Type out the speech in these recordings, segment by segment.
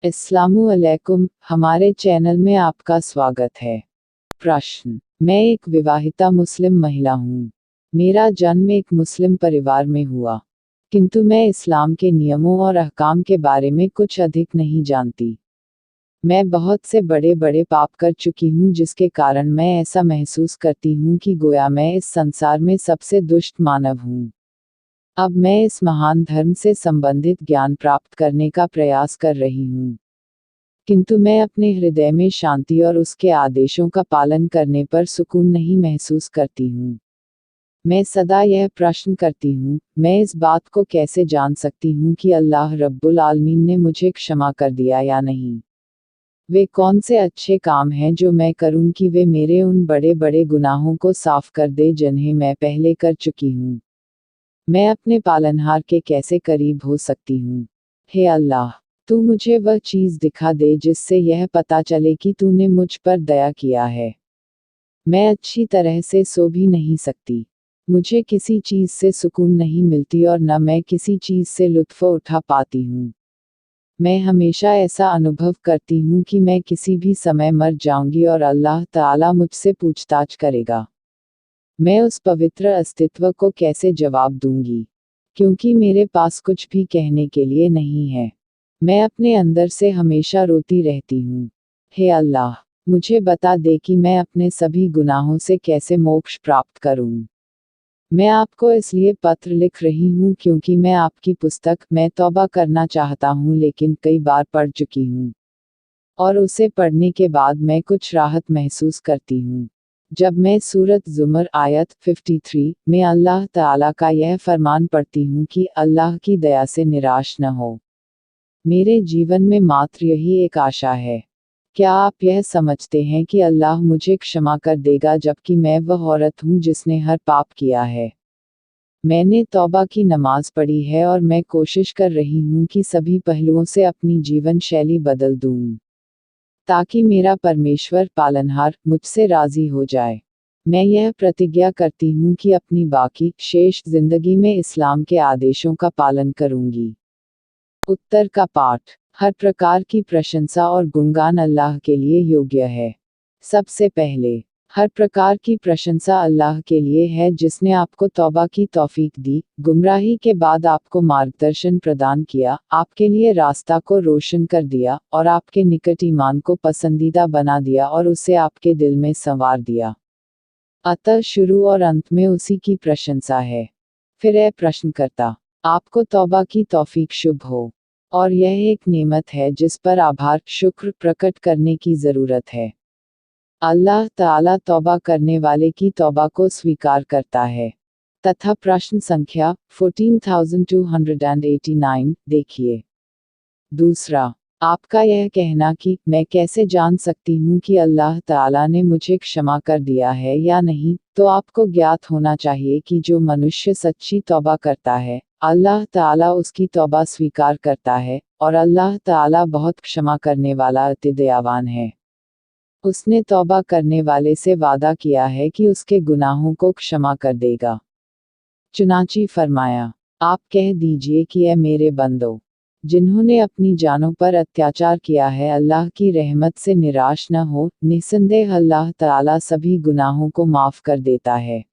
अस्सलामुअलैकुम, हमारे चैनल में आपका स्वागत है। प्रश्न: मैं एक विवाहिता मुस्लिम महिला हूँ। मेरा जन्म एक मुस्लिम परिवार में हुआ, किंतु मैं इस्लाम के नियमों और अहकाम के बारे में कुछ अधिक नहीं जानती। मैं बहुत से बड़े बड़े पाप कर चुकी हूँ जिसके कारण मैं ऐसा महसूस करती हूँ कि गोया मैं इस संसार में सबसे दुष्ट मानव हूँ। अब मैं इस महान धर्म से संबंधित ज्ञान प्राप्त करने का प्रयास कर रही हूँ, किंतु मैं अपने हृदय में शांति और उसके आदेशों का पालन करने पर सुकून नहीं महसूस करती हूँ। मैं सदा यह प्रश्न करती हूँ, मैं इस बात को कैसे जान सकती हूँ कि अल्लाह रब्बुल आलमीन ने मुझे क्षमा कर दिया या नहीं? वे कौन से अच्छे काम हैं जो मैं करूँ कि वे मेरे उन बड़े बड़े गुनाहों को साफ कर दे जिन्हें मैं पहले कर चुकी हूँ? मैं अपने पालनहार के कैसे करीब हो सकती हूँ? हे अल्लाह, तू मुझे वह चीज़ दिखा दे जिससे यह पता चले कि तूने मुझ पर दया किया है। मैं अच्छी तरह से सो भी नहीं सकती। मुझे किसी चीज़ से सुकून नहीं मिलती और न मैं किसी चीज़ से लुत्फ़ उठा पाती हूँ। मैं हमेशा ऐसा अनुभव करती हूँ कि मैं किसी भी समय मर जाऊंगी और अल्लाह ताला मुझसे पूछताछ करेगा। मैं उस पवित्र अस्तित्व को कैसे जवाब दूंगी, क्योंकि मेरे पास कुछ भी कहने के लिए नहीं है। मैं अपने अंदर से हमेशा रोती रहती हूँ। हे अल्लाह, मुझे बता दे कि मैं अपने सभी गुनाहों से कैसे मोक्ष प्राप्त करूँ। मैं आपको इसलिए पत्र लिख रही हूँ क्योंकि मैं आपकी पुस्तक मैं तौबा करना चाहता हूँ लेकिन कई बार पढ़ चुकी हूँ, और उसे पढ़ने के बाद मैं कुछ राहत महसूस करती हूँ। जब मैं सूरत ज़ुमर आयत 53 में अल्लाह ताला का यह फरमान पढ़ती हूँ कि अल्लाह की दया से निराश न हो, मेरे जीवन में मात्र यही एक आशा है। क्या आप यह समझते हैं कि अल्लाह मुझे क्षमा कर देगा जबकि मैं वह औरत हूँ जिसने हर पाप किया है? मैंने तौबा की नमाज पढ़ी है और मैं कोशिश कर रही हूँ कि सभी पहलुओं से अपनी जीवन शैली बदल दूँ, ताकि मेरा परमेश्वर पालनहार मुझसे राजी हो जाए। मैं यह प्रतिज्ञा करती हूँ कि अपनी बाकी शेष जिंदगी में इस्लाम के आदेशों का पालन करूँगी। उत्तर का पाठ: हर प्रकार की प्रशंसा और गुणगान अल्लाह के लिए योग्य है। सबसे पहले, हर प्रकार की प्रशंसा अल्लाह के लिए है जिसने आपको तौबा की तौफीक दी, गुमराही के बाद आपको मार्गदर्शन प्रदान किया, आपके लिए रास्ता को रोशन कर दिया, और आपके निकट ईमान को पसंदीदा बना दिया और उसे आपके दिल में संवार दिया। अतः शुरू और अंत में उसी की प्रशंसा है। फिर ए प्रश्नकर्ता, आपको तौबा की तौफीक शुभ हो, और यह एक नेमत है जिस पर आभार शुक्र प्रकट करने की ज़रूरत है। अल्लाह ताला तौबा करने वाले की तौबा को स्वीकार करता है। तथा प्रश्न संख्या 14289 देखिए। दूसरा, आपका यह कहना कि मैं कैसे जान सकती हूँ कि अल्लाह ताला ने मुझे क्षमा कर दिया है या नहीं, तो आपको ज्ञात होना चाहिए कि जो मनुष्य सच्ची तौबा करता है, अल्लाह ताला उसकी तौबा स्वीकार करता है, और अल्लाह ताला बहुत क्षमा करने वाला अति दयावान है। उसने तौबा करने वाले से वादा किया है कि उसके गुनाहों को क्षमा कर देगा। चुनांची फरमाया, आप कह दीजिए कि ऐ मेरे बंदो, जिन्होंने अपनी जानों पर अत्याचार किया है, अल्लाह की रहमत से निराश न हो, निस्संदेह अल्लाह ताला सभी गुनाहों को माफ़ कर देता है।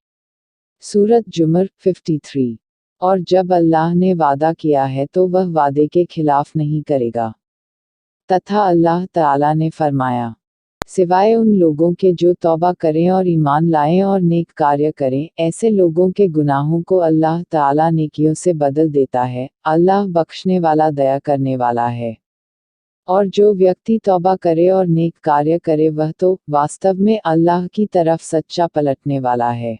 सूरत जुमर 53। और जब अल्लाह ने वादा किया है तो वह वादे के खिलाफ नहीं करेगा। तथा अल्लाह ताला ने फरमाया, सिवाय उन लोगों के जो तौबा करें और ईमान लाएं और नेक कार्य करें, ऐसे लोगों के गुनाहों को अल्लाह ताला नेकियों से बदल देता है, अल्लाह बख्शने वाला दया करने वाला है। और जो व्यक्ति तौबा करे और नेक कार्य करे वह तो वास्तव में अल्लाह की तरफ सच्चा पलटने वाला है।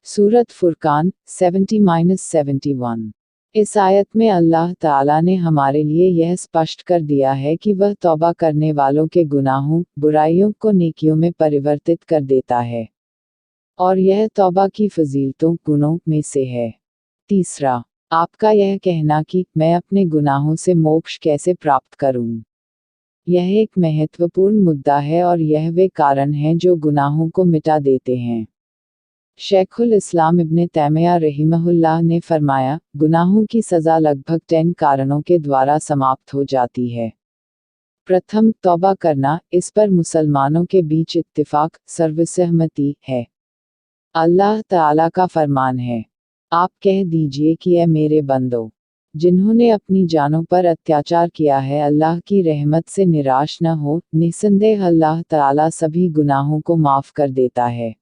सूरत फुरकान 70-71। इस आयत में अल्लाह ताला ने हमारे लिए यह स्पष्ट कर दिया है कि वह तौबा करने वालों के गुनाहों, बुराइयों को नेकियों में परिवर्तित कर देता है, और यह तौबा की फजीलतों, गुणों में से है। तीसरा, आपका यह कहना कि मैं अपने गुनाहों से मोक्ष कैसे प्राप्त करूं, यह एक महत्वपूर्ण मुद्दा है और यह वे कारण हैं जो गुनाहों को मिटा देते हैं। शेखुल इस्लाम इब्ने तैमिया रहिमहुल्लाह ने फरमाया, गुनाहों की सज़ा लगभग 10 कारणों के द्वारा समाप्त हो जाती है। प्रथम, तौबा करना, इस पर मुसलमानों के बीच इत्तिफाक, सर्वसहमति है। अल्लाह ताला का फरमान है, आप कह दीजिए कि ऐ मेरे बंदो, जिन्होंने अपनी जानों पर अत्याचार किया है अल्लाह की रहमत से निराश न हो, निसंदेह अल्लाह ताला सभी गुनाहों को माफ कर देता है।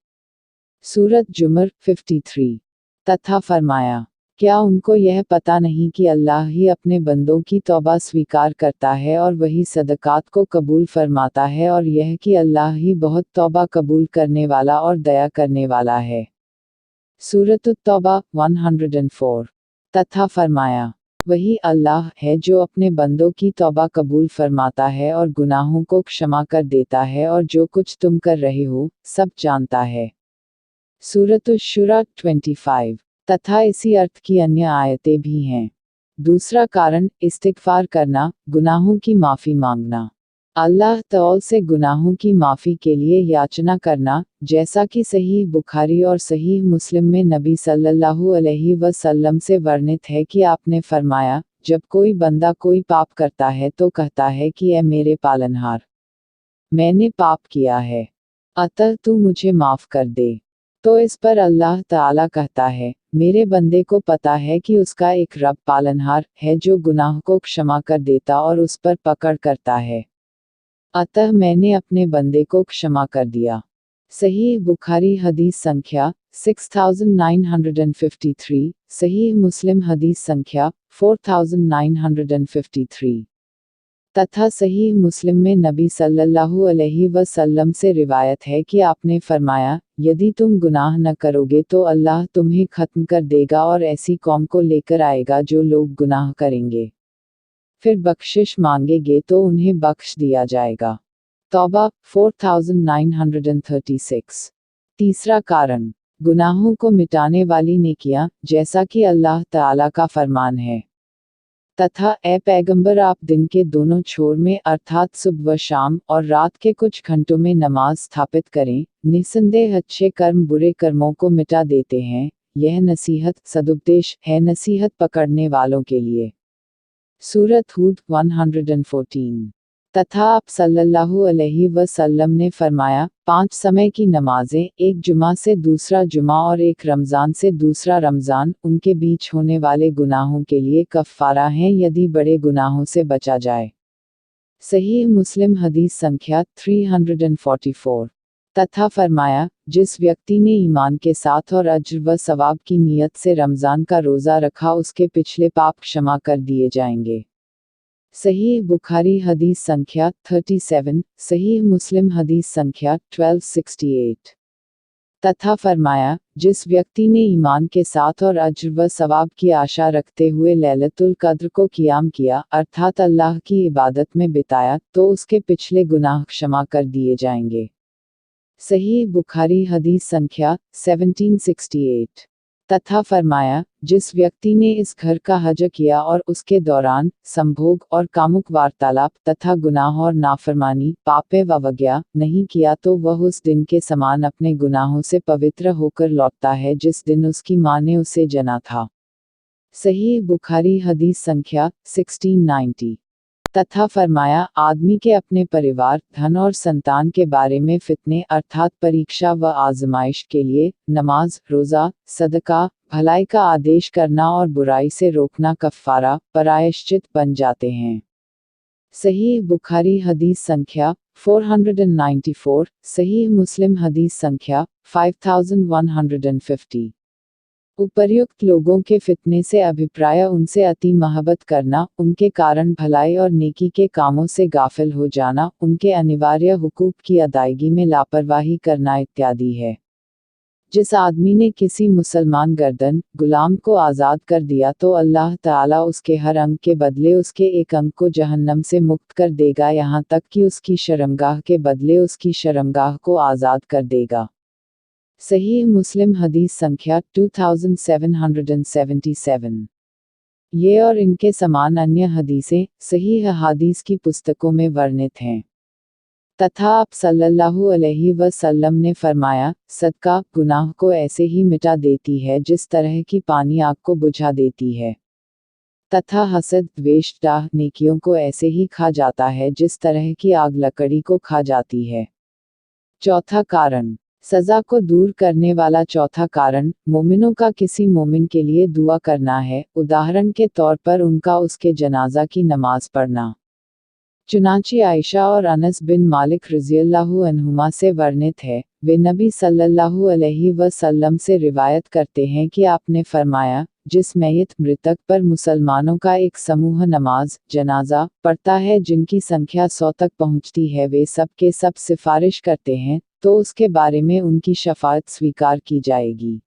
सूरत जुमर 53। तथा फरमाया, क्या उनको यह पता नहीं कि अल्लाह ही अपने बंदों की तौबा स्वीकार करता है और वही सदकात को कबूल फरमाता है और यह कि अल्लाह ही बहुत तौबा कबूल करने वाला और दया करने वाला है। सूरत तौबा 104। तथा फरमाया, वही अल्लाह है जो अपने बंदों की तौबा कबूल फरमाता है और गुनाहों को क्षमा कर देता है और जो कुछ तुम कर रहे हो सब जानता है। सूरत शुरा 25। तथा इसी अर्थ की अन्य आयतें भी हैं। दूसरा कारण, इस्तिगफार करना, गुनाहों की माफ़ी मांगना। अल्लाह तआला से गुनाहों की माफ़ी के लिए याचना करना, जैसा कि सहीह बुखारी और सहीह मुस्लिम में नबी सल्लल्लाहु अलैहि वसल्लम से वर्णित है कि आपने फरमाया, जब कोई बंदा कोई पाप करता है तो कहता है कि ऐ मेरे पालनहार, मैंने पाप किया है, अतः तू मुझे माफ़ कर दे। तो इस पर अल्लाह ताला कहता है, मेरे बंदे को पता है कि उसका एक रब पालनहार है जो गुनाह को क्षमा कर देता और उस पर पकड़ करता है, अतः मैंने अपने बंदे को क्षमा कर दिया। सहीह बुखारी हदीस संख्या 6953, सहीह मुस्लिम हदीस संख्या 4953। तथा सहीह मुस्लिम में नबी सल्लल्लाहु अलैहि वसल्लम से रिवायत है कि आपने फरमाया, यदि तुम गुनाह न करोगे तो अल्लाह तुम्हें खत्म कर देगा और ऐसी कौम को लेकर आएगा जो लोग गुनाह करेंगे, फिर बख्शिश मांगेंगे तो उन्हें बख्श दिया जाएगा। तौबा 4936। तीसरा कारण, गुनाहों को मिटाने वाली नेकियां, जैसा कि अल्लाह ताला का फरमान है, तथा ए पैगंबर आप दिन के दोनों छोर में अर्थात सुबह व शाम और रात के कुछ घंटों में नमाज स्थापित करें, निसंदेह अच्छे कर्म बुरे कर्मों को मिटा देते हैं, यह नसीहत सदुपदेश है नसीहत पकड़ने वालों के लिए। सूरत हूद 114। तथा आप सल्लल्लाहु अलैहि वसल्लम ने फरमाया, 5 समय की नमाजें, एक जुमा से दूसरा जुमा और एक रमज़ान से दूसरा रमज़ान, उनके बीच होने वाले गुनाहों के लिए कफ़ारा हैं यदि बड़े गुनाहों से बचा जाए। सहीह मुस्लिम हदीस संख्या 344। तथा फरमाया, जिस व्यक्ति ने ईमान के साथ और अज्र व सवाब की नीयत से रमज़ान का रोज़ा रखा उसके पिछले पाप क्षमा कर दिए जाएंगे। सहीह बुखारी हदीस संख्या 37, सहीह मुस्लिम हदीस संख्या 1268। तथा फरमाया, जिस व्यक्ति ने ईमान के साथ और अज्र व सवाब की आशा रखते हुए लैलतुल कद्र को क़ियाम किया अर्थात अल्लाह की इबादत में बिताया तो उसके पिछले गुनाह क्षमा कर दिए जाएंगे। सहीह बुखारी हदीस संख्या 1768। तथा फरमाया, जिस व्यक्ति ने इस घर का हज किया और उसके दौरान संभोग और कामुक वार्तालाप तथा गुनाह और नाफरमानी पापे व वज्ञा नहीं किया तो वह उस दिन के समान अपने गुनाहों से पवित्र होकर लौटता है जिस दिन उसकी माँ ने उसे जना था। सहीह बुखारी हदीस संख्या 1690। तथा फरमाया, आदमी के अपने परिवार, धन और संतान के बारे में फितने अर्थात परीक्षा व आजमाइश के लिए नमाज, रोज़ा, सदका, भलाई का आदेश करना और बुराई से रोकना कफ़ारा, प्रायश्चित बन जाते हैं। सहीह बुखारी हदीस संख्या 494, सहीह मुस्लिम हदीस संख्या 5150। उपर्युक्त लोगों के फितने से अभिप्राय उनसे अति महबत करना, उनके कारण भलाई और नेकी के कामों से गाफिल हो जाना, उनके अनिवार्य हुकूक की अदायगी में लापरवाही करना इत्यादि है। जिस आदमी ने किसी मुसलमान गर्दन गुलाम को आज़ाद कर दिया तो अल्लाह ताला उसके हर अंग के बदले उसके एक अंग को जहन्नम से मुक्त कर देगा यहाँ तक कि उसकी शर्मगाह के बदले उसकी शर्मगाह को आज़ाद कर देगा। सहीह मुस्लिम हदीस संख्या 2777। ये और इनके समान अन्य हदीसें सहीह हदीस की पुस्तकों में वर्णित हैं। तथा आप सल्लल्लाहु अलैहि वसल्लम ने फरमाया, सदका गुनाह को ऐसे ही मिटा देती है जिस तरह की पानी आग को बुझा देती है। तथा हसद द्वेष डाह नेकियों को ऐसे ही खा जाता है जिस तरह की आग लकड़ी को खा जाती है। चौथा कारण, सजा को दूर करने वाला चौथा कारण मोमिनों का किसी मोमिन के लिए दुआ करना है, उदाहरण के तौर पर उनका उसके जनाजा की नमाज पढ़ना। चुनांचे आयशा और अनस बिन मालिक रज़ियल्लाहु अन्हुमा से वर्णित है, वे नबी सल्लल्लाहु अलैहि वसल्लम से रिवायत करते हैं कि आपने फरमाया, जिस मैयत मृतक पर मुसलमानों का एक समूह नमाज जनाजा पढ़ता है जिनकी संख्या 100 तक पहुंचती है, वे सब के सब सिफारिश करते हैं तो उसके बारे में उनकी शफाअत स्वीकार की जाएगी।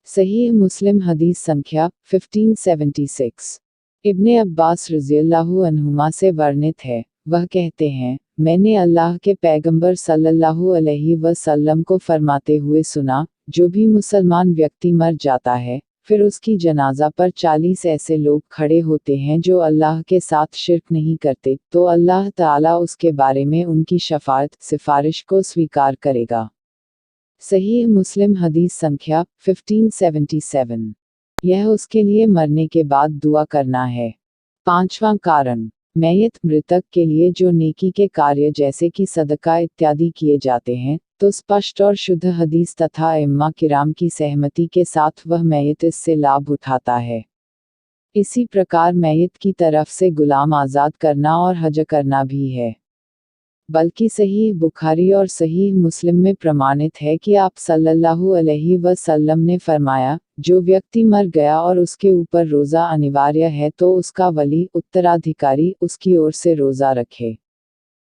सहीह मुस्लिम हदीस संख्या 1576। इब्ने अब्बास रज़ियल्लाहु अन्हुमा से वर्णित है, वह कहते हैं, मैंने अल्लाह के पैगंबर सल्लल्लाहु अलैहि वसल्लम को फरमाते हुए सुना, जो भी मुसलमान व्यक्ति मर जाता है, फिर उसकी जनाजा पर 40 ऐसे लोग खड़े होते हैं जो अल्लाह के साथ शिर्क नहीं करते, तो अल्लाह ताला उसके बारे में उनकी शफाअत सिफारिश को स्वीकार करेगा। सहीह मुस्लिम हदीस संख्या 1577। यह उसके लिए मरने के बाद दुआ करना है। पांचवां कारण, मैयत मृतक के लिए जो नेकी के कार्य जैसे कि सदका इत्यादि किए जाते हैं, तो स्पष्ट और शुद्ध हदीस तथा इम्मा किराम की सहमति के साथ वह मैयत इससे लाभ उठाता है। इसी प्रकार मैयत की तरफ से गुलाम आज़ाद करना और हज करना भी है। बल्कि सहीह बुखारी और सहीह मुस्लिम में प्रमाणित है कि आप सल्लल्लाहु अलैहि वसल्लम ने फरमाया, जो व्यक्ति मर गया और उसके ऊपर रोज़ा अनिवार्य है तो उसका वली उत्तराधिकारी उसकी ओर से रोज़ा रखे।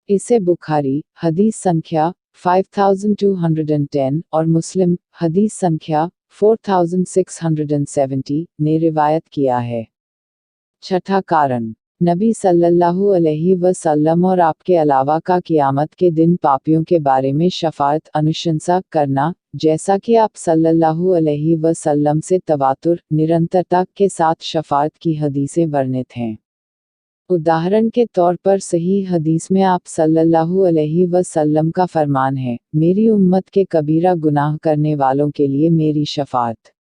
इसे बुखारी हदीस संख्या 5210 और मुस्लिम हदीस संख्या 4670 ने रिवायत किया है। छठा कारण, नबी सल्लल्लाहु अलैहि वसल्लम और आपके अलावा का क़यामत के दिन पापियों के बारे में शफाअत अनुशंसा करना, जैसा कि आप सल्लल्लाहु अलैहि वसल्लम से तवातुर निरंतरता के साथ शफाअत की हदीसें वर्णित हैं। उदाहरण के तौर पर सही हदीस में आप सल्लल्लाहु अलैहि वसल्लम का फरमान है, मेरी उम्मत के कबीरा गुनाह करने वालों के लिए मेरी शफाअत।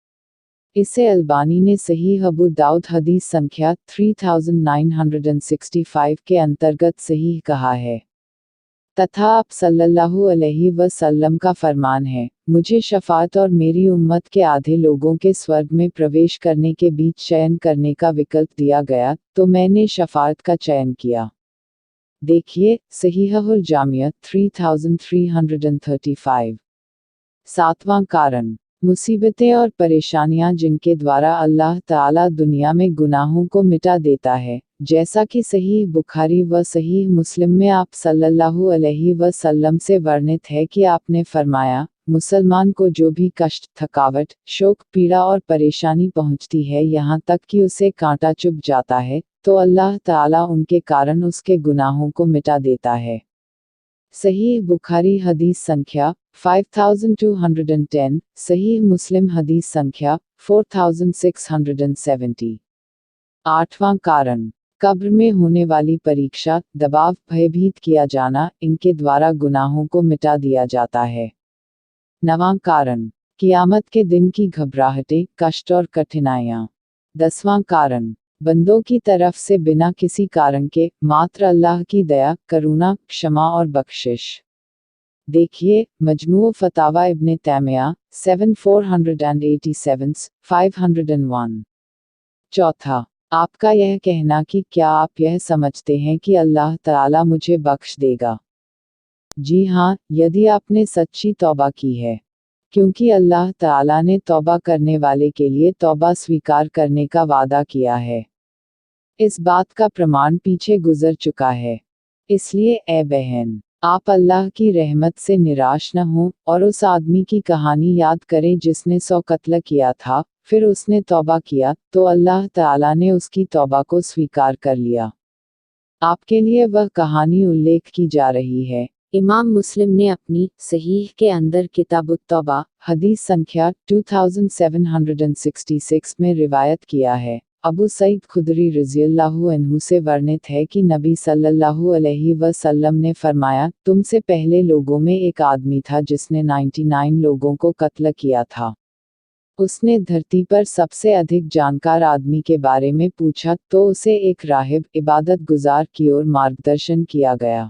इसे अलबानी ने सही अबू दाऊद हदीस संख्या 3965 के अंतर्गत सही कहा है। तथा आप सल्लल्लाहु अलैहि वसल्लम का फरमान है, मुझे शफाअत और मेरी उम्मत के आधे लोगों के स्वर्ग में प्रवेश करने के बीच चयन करने का विकल्प दिया गया, तो मैंने शफाअत का चयन किया। देखिए सहीहुल जामिया 3335। सातवां कारण, मुसीबतें और परेशानियां जिनके द्वारा अल्लाह ताला दुनिया में गुनाहों को मिटा देता है, जैसा कि सहीह बुखारी व सहीह मुस्लिम में आप सल्लल्लाहु अलैहि वसल्लम से वर्णित है कि आपने फरमाया, मुसलमान को जो भी कष्ट थकावट शोक पीड़ा और परेशानी पहुंचती है, यहाँ तक कि उसे कांटा चुभ जाता है, तो अल्लाह ताला उनके कारण उसके गुनाहों को मिटा देता है। सहीह बुखारी हदीस संख्या 5210, सहीह मुस्लिम हदीस संख्या 4670। आठवां कारण, कब्र में होने वाली परीक्षा दबाव भयभीत किया जाना, इनके द्वारा गुनाहों को मिटा दिया जाता है। नवां कारण, क़यामत के दिन की घबराहटें कष्ट और कठिनाइयाँ। 10वां कारण, बंदों की तरफ से बिना किसी कारण के मात्र अल्लाह की दया करुणा क्षमा और बख्शिश। देखिए मजमू फतावा इब्ने तैमिया 7487 501। चौथा, आपका यह कहना कि क्या आप यह समझते हैं कि अल्लाह ताला मुझे बख्श देगा? जी हाँ, यदि आपने सच्ची तौबा की है, क्योंकि अल्लाह ताला ने तौबा करने वाले के लिए तौबा स्वीकार करने का वादा किया है। इस बात का प्रमाण पीछे गुजर चुका है। इसलिए ए बहन, आप अल्लाह की रहमत से निराश न हों और उस आदमी की कहानी याद करें जिसने 100 कत्ल किया था, फिर उसने तौबा किया, तो अल्लाह ताला ने उसकी तौबा को स्वीकार कर लिया। आपके लिए वह कहानी उल्लेख की जा रही है। इमाम मुस्लिम ने अपनी सहीह के अंदर किताबुत तौबा हदीस संख्या 2766 में रिवायत किया है। अबू सईद खुदरी रज़ियल्लाहु अन्हु से वर्णित है कि नबी सल्लल्लाहु अलैहि वसल्लम ने फरमाया, तुमसे पहले लोगों में एक आदमी था जिसने 99 लोगों को कत्ल किया था। उसने धरती पर सबसे अधिक जानकार आदमी के बारे में पूछा तो उसे एक राहिब इबादत गुजार की ओर मार्गदर्शन किया गया।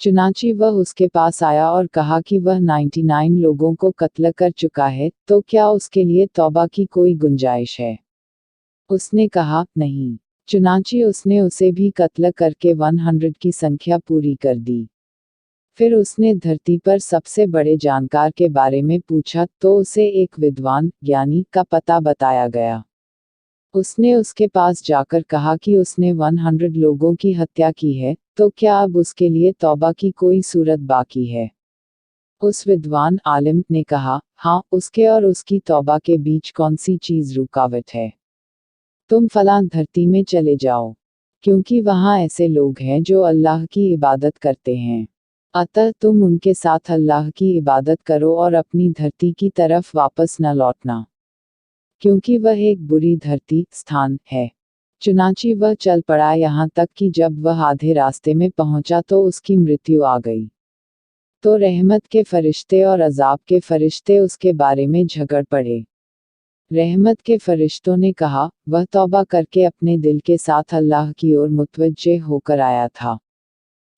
चुनांचे वह उसके पास आया और कहा कि वह 99 लोगों को कत्ल कर चुका है, तो क्या उसके लिए तौबा की कोई गुंजाइश है? उसने कहा, नहीं। चुनांचे उसने उसे भी कत्ल करके 100 की संख्या पूरी कर दी। फिर उसने धरती पर सबसे बड़े जानकार के बारे में पूछा तो उसे एक विद्वान, ज्ञानी का पता बताया गया। उसने उसके पास जाकर कहा कि उसने 100 लोगों की हत्या की है, तो क्या अब उसके लिए तौबा की कोई सूरत बाकी है? उस विद्वान आलिम ने कहा, हाँ, उसके और उसकी तौबा के बीच कौन सी चीज रुकावट है? तुम फलां धरती में चले जाओ, क्योंकि वहाँ ऐसे लोग हैं जो अल्लाह की इबादत करते हैं। अतः तुम उनके साथ अल्लाह की इबादत करो और अपनी धरती की तरफ वापस न लौटना, क्योंकि वह एक बुरी धरती स्थान है। चुनांचे वह चल पड़ा यहाँ तक कि जब वह आधे रास्ते में पहुंचा तो उसकी मृत्यु आ गई। तो रहमत के फरिश्ते और अजाब के फरिश्ते उसके बारे में झगड़ पड़े। रहमत के फरिश्तों ने कहा, वह तौबा करके अपने दिल के साथ अल्लाह की ओर मुतवज्जे होकर आया था।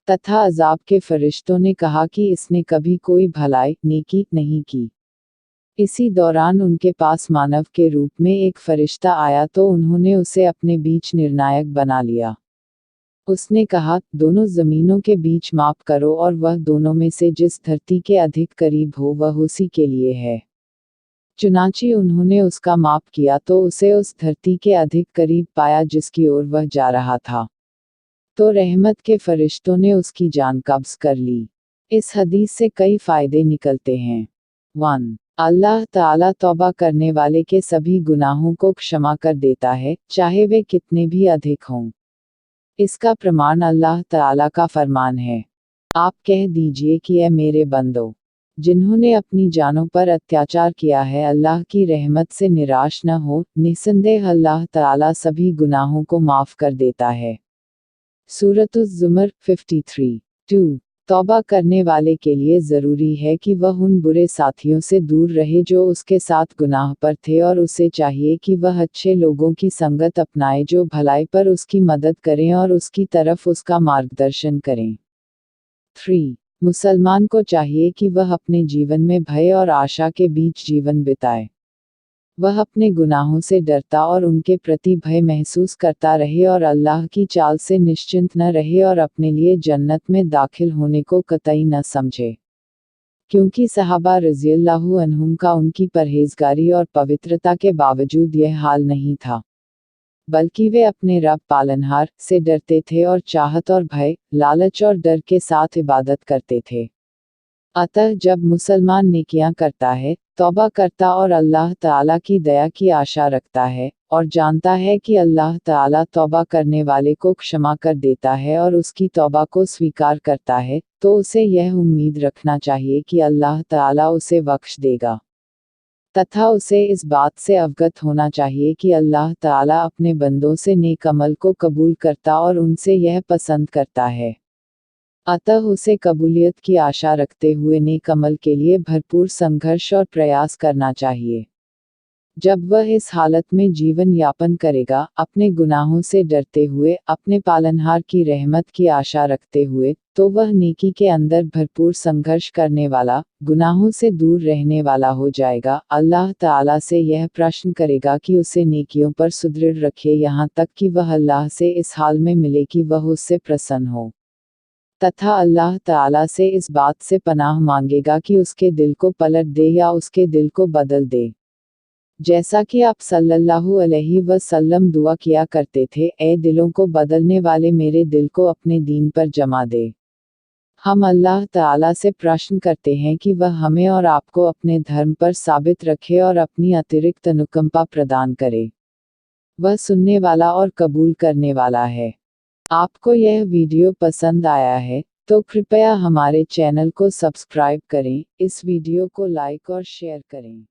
तथा अजाब के फरिश्तों ने कहा कि इसने कभी कोई भलाई, नेकी नहीं की। इसी दौरान उनके पास मानव के रूप में एक फरिश्ता आया तो उन्होंने उसे अपने बीच निर्णायक बना लिया। उसने कहा, दोनों जमीनों के बीच माप करो और वह दोनों में से जिस धरती के अधिक करीब हो वह उसी के लिए है। चुनांचे उन्होंने उसका माप किया तो उसे उस धरती के अधिक करीब पाया जिसकी ओर वह जा रहा था। तो रहमत के फरिश्तों ने उसकी जान कब्ज कर ली। इस हदीस से कई फायदे निकलते हैं। 1. अल्लाह ताला तौबा करने वाले के सभी गुनाहों को क्षमा कर देता है, चाहे वे कितने भी अधिक हों। इसका प्रमाण अल्लाह ताला का फरमान है, आप कह दीजिए कि ऐ मेरे बंदो, जिन्होंने अपनी जानों पर अत्याचार किया है अल्लाह की रहमत से निराश न हो, निस्संदेह अल्लाह ताला सभी गुनाहों को माफ कर देता है। सूरत-उज़-ज़ुमर 53। 2. तौबा करने वाले के लिए ज़रूरी है कि वह उन बुरे साथियों से दूर रहे जो उसके साथ गुनाह पर थे और उसे चाहिए कि वह अच्छे लोगों की संगत अपनाए जो भलाई पर उसकी मदद करें और उसकी तरफ उसका मार्गदर्शन करें। 3. मुसलमान को चाहिए कि वह अपने जीवन में भय और आशा के बीच जीवन बिताए। वह अपने गुनाहों से डरता और उनके प्रति भय महसूस करता रहे और अल्लाह की चाल से निश्चिंत न रहे और अपने लिए जन्नत में दाखिल होने को कतई न समझे। क्योंकि सहाबा रज़ियल्लाहु अन्हुम का उनकी परहेजगारी और पवित्रता के बावजूद यह हाल नहीं था, बल्कि वे अपने रब पालनहार से डरते थे और चाहत और भय, लालच और डर के साथ इबादत करते थे। अतः जब मुसलमान नेकियां करता है, तौबा करता और अल्लाह ताला की दया की आशा रखता है, और जानता है कि अल्लाह ताला तौबा करने वाले को क्षमा कर देता है और उसकी तौबा को स्वीकार करता है, तो उसे यह उम्मीद रखना चाहिए कि अल्लाह ताला उसे बख्श देगा। तथा उसे इस बात से अवगत होना चाहिए कि अल्लाह ताला अपने बंदों से नेक अमल को कबूल करता और उनसे यह पसंद करता है। अतः उसे कबूलियत की आशा रखते हुए नेक अमल के लिए भरपूर संघर्ष और प्रयास करना चाहिए। जब वह इस हालत में जीवन यापन करेगा, अपने गुनाहों से डरते हुए, अपने पालनहार की रहमत की आशा रखते हुए, तो वह नेकी के अंदर भरपूर संघर्ष करने वाला, गुनाहों से दूर रहने वाला हो जाएगा। अल्लाह ताला से यह प्रश्न करेगा कि उसे नेकियों पर सुदृढ़ रखे यहाँ तक कि वह अल्लाह से इस हाल में मिले कि वह उससे प्रसन्न हो। तथा अल्लाह ताला से इस बात से पनाह मांगेगा कि उसके दिल को पलट दे या उसके दिल को बदल दे। जैसा कि आप सल्लल्लाहु अलैहि वसल्लम दुआ किया करते थे, ए दिलों को बदलने वाले मेरे दिल को अपने दीन पर जमा दे। हम अल्लाह ताला से प्रश्न करते हैं कि वह हमें और आपको अपने धर्म पर साबित रखे और अपनी अतिरिक्त अनुकंपा प्रदान करे। वह सुनने वाला और कबूल करने वाला है। आपको यह वीडियो पसंद आया है, तो कृपया हमारे चैनल को सब्सक्राइब करें, इस वीडियो को लाइक और शेयर करें।